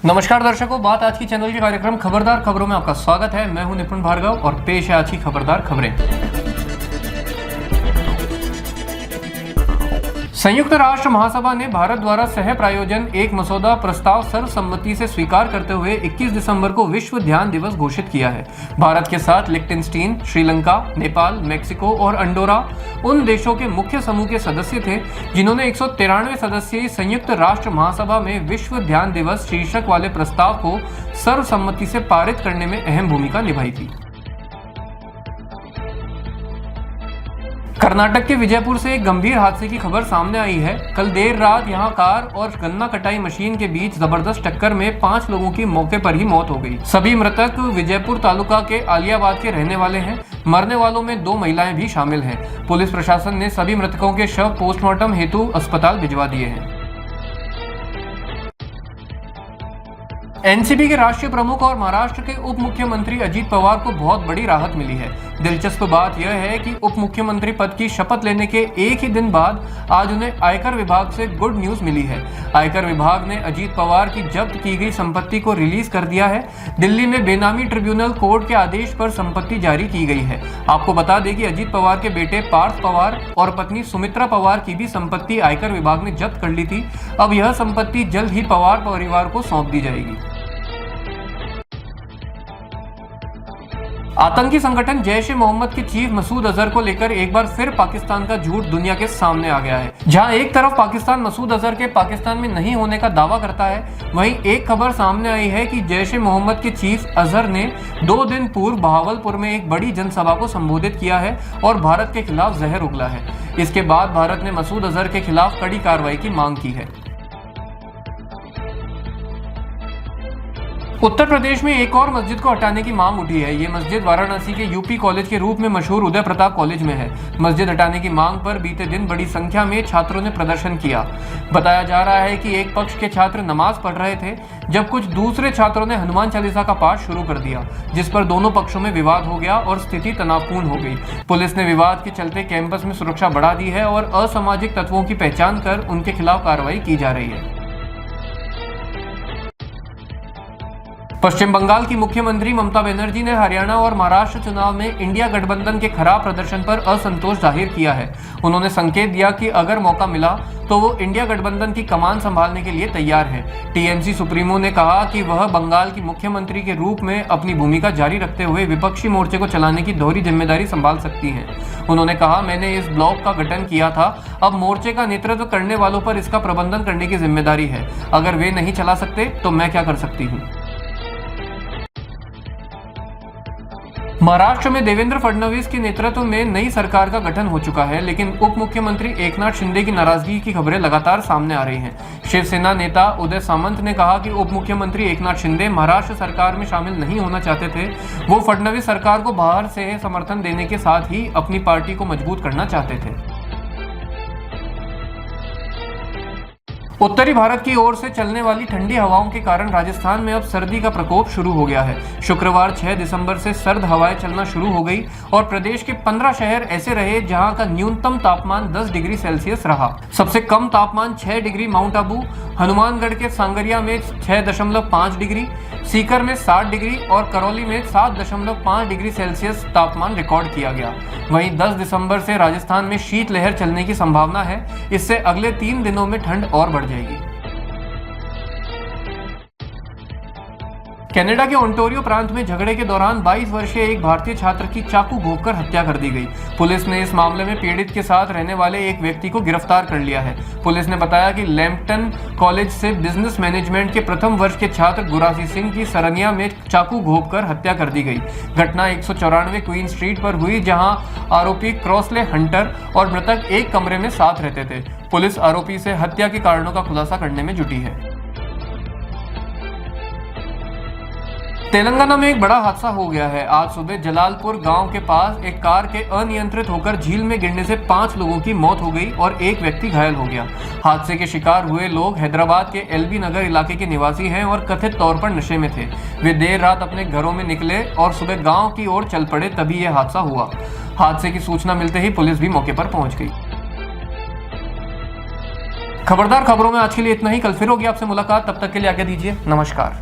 नमस्कार दर्शकों, बात आज की चैनल के कार्यक्रम खबरदार खबरों में आपका स्वागत है। मैं हूं निपुण भार्गव और पेश है आज की खबरदार खबरें। संयुक्त राष्ट्र महासभा ने भारत द्वारा सह प्रायोजन एक मसौदा प्रस्ताव सर्वसम्मति से स्वीकार करते हुए 21 दिसंबर को विश्व ध्यान दिवस घोषित किया है। भारत के साथ लिechtenstein, श्रीलंका, नेपाल, मेक्सिको और अंडोरा उन देशों के मुख्य समूह के सदस्य थे जिन्होंने 193 सदस्यीय संयुक्त राष्ट्र महासभा में विश्व ध्यान दिवस शीर्षक वाले प्रस्ताव को सर्वसम्मति से पारित करने में अहम भूमिका निभाई थी। कर्नाटक के विजयपुर से एक गंभीर हादसे की खबर सामने आई है। कल देर रात यहां कार और गन्ना कटाई मशीन के बीच जबरदस्त टक्कर में 5 लोगों की मौके पर ही मौत हो गई। सभी मृतक विजयपुर तालुका के आलियाबाद के रहने वाले हैं। मरने वालों में 2 महिलाएं भी शामिल हैं। पुलिस प्रशासन ने सभी मृतकों के शव पोस्टमार्टम हेतु अस्पताल भिजवा दिए हैं। एनसीपी के राष्ट्रीय प्रमुख और महाराष्ट्र के उप मुख्यमंत्री अजीत पवार को बहुत बड़ी राहत मिली है। दिलचस्प बात यह है कि उप मुख्यमंत्री पद की शपथ लेने के एक ही दिन बाद आज उन्हें आयकर विभाग से गुड न्यूज मिली है। आयकर विभाग ने अजीत पवार की जब्त की गई संपत्ति को रिलीज कर दिया है। दिल्ली में बेनामी ट्रिब्यूनल कोर्ट के आदेश पर संपत्ति जारी की गई है। आपको बता दें कि अजीत पवार के बेटे पार्थ पवार और पत्नी सुमित्रा पवार की भी संपत्ति आयकर विभाग ने जब्त कर ली थी। अब यह संपत्ति जल्द ही पवार परिवार को सौंप दी जाएगी। आतंकी संगठन जैश ए मोहम्मद के चीफ मसूद अजहर को लेकर एक बार फिर पाकिस्तान का झूठ दुनिया के सामने आ गया है। जहां एक तरफ पाकिस्तान मसूद अजहर के पाकिस्तान में नहीं होने का दावा करता है, वहीं एक खबर सामने आई है कि जैश ए मोहम्मद के चीफ अजहर ने 2 दिन पूर्व बहावलपुर में एक बड़ी जनसभा को संबोधित किया है और भारत के खिलाफ जहर उगला है। इसके बाद भारत ने मसूद अजहर के खिलाफ कड़ी कार्रवाई की मांग की है। उत्तर प्रदेश में एक और मस्जिद को हटाने की मांग उठी है। ये मस्जिद वाराणसी के यूपी कॉलेज के रूप में मशहूर उदय प्रताप कॉलेज में है। मस्जिद हटाने की मांग पर बीते दिन बड़ी संख्या में छात्रों ने प्रदर्शन किया। बताया जा रहा है कि एक पक्ष के छात्र नमाज पढ़ रहे थे, जब कुछ दूसरे छात्रों ने हनुमान चालीसा का पाठ शुरू कर दिया, जिस पर दोनों पक्षों में विवाद हो गया और स्थिति तनावपूर्ण हो गई। पुलिस ने विवाद के चलते कैंपस में सुरक्षा बढ़ा दी है और असामाजिक तत्वों की पहचान कर उनके खिलाफ कार्रवाई की जा रही है। पश्चिम बंगाल की मुख्यमंत्री ममता बनर्जी ने हरियाणा और महाराष्ट्र चुनाव में इंडिया गठबंधन के खराब प्रदर्शन पर असंतोष जाहिर किया है। उन्होंने संकेत दिया कि अगर मौका मिला तो वो इंडिया गठबंधन की कमान संभालने के लिए तैयार है। टीएमसी सुप्रीमो ने कहा कि वह बंगाल की मुख्यमंत्री के रूप में अपनी भूमिका जारी रखते हुए विपक्षी मोर्चे को चलाने की दोहरी जिम्मेदारी संभाल सकती हैं। उन्होंने कहा, मैंने इस ब्लॉक का गठन किया था, अब मोर्चे का नेतृत्व करने वालों पर इसका प्रबंधन करने की जिम्मेदारी है। अगर वे नहीं चला सकते तो मैं क्या कर सकती हूँ। महाराष्ट्र में देवेंद्र फडणवीस के नेतृत्व में नई सरकार का गठन हो चुका है, लेकिन उप मुख्यमंत्री एकनाथ शिंदे की नाराजगी की खबरें लगातार सामने आ रही हैं। शिवसेना नेता उदय सामंत ने कहा कि उप मुख्यमंत्री एकनाथ शिंदे महाराष्ट्र सरकार में शामिल नहीं होना चाहते थे। वो फडणवीस सरकार को बाहर से समर्थन देने के साथ ही अपनी पार्टी को मजबूत करना चाहते थे। उत्तरी भारत की ओर से चलने वाली ठंडी हवाओं के कारण राजस्थान में अब सर्दी का प्रकोप शुरू हो गया है। शुक्रवार 6 दिसंबर से सर्द हवाएं चलना शुरू हो गई और प्रदेश के 15 शहर ऐसे रहे जहां का न्यूनतम तापमान 10 डिग्री सेल्सियस रहा। सबसे कम तापमान 6 डिग्री माउंट आबू, हनुमानगढ़ के सांगरिया में 6.5 डिग्री, सीकर में 7 डिग्री और करौली में 7.5 डिग्री सेल्सियस तापमान रिकॉर्ड किया गया। वहीं 10 दिसंबर से राजस्थान में शीतलहर चलने की संभावना है। इससे अगले 3 दिनों में ठंड और बढ़ जाएगी। कनाडा के ओंटारियो प्रांत में झगड़े के दौरान 22 वर्षीय एक भारतीय छात्र की चाकू घोंपकर हत्या कर दी गई। पुलिस ने इस मामले में पीड़ित के साथ रहने वाले एक व्यक्ति को गिरफ्तार कर लिया है। पुलिस ने बताया कि लैम्पटन कॉलेज से बिजनेस मैनेजमेंट के प्रथम वर्ष के छात्र गुरासी सिंह की सरनिया में चाकू घोंपकर हत्या कर दी गई। घटना 194 क्वीन स्ट्रीट पर हुई, जहां आरोपी क्रॉसले हंटर और मृतक एक कमरे में साथ रहते थे। पुलिस आरोपी से हत्या के कारणों का खुलासा करने में जुटी है। तेलंगाना में एक बड़ा हादसा हो गया है। आज सुबह जलालपुर गांव के पास एक कार के अनियंत्रित होकर झील में गिरने से 5 लोगों की मौत हो गई और एक व्यक्ति घायल हो गया। हादसे के शिकार हुए लोग हैदराबाद के एलबी नगर इलाके के निवासी हैं और कथित तौर पर नशे में थे। वे देर रात अपने घरों में निकले और सुबह गाँव की ओर चल पड़े, तभी यह हादसा हुआ। हादसे की सूचना मिलते ही पुलिस भी मौके पर पहुंच गई। खबरदार खबरों में आज के लिए इतना ही। कल फिर होगी आपसे मुलाकात, तब तक के लिए आज्ञा दीजिए। नमस्कार।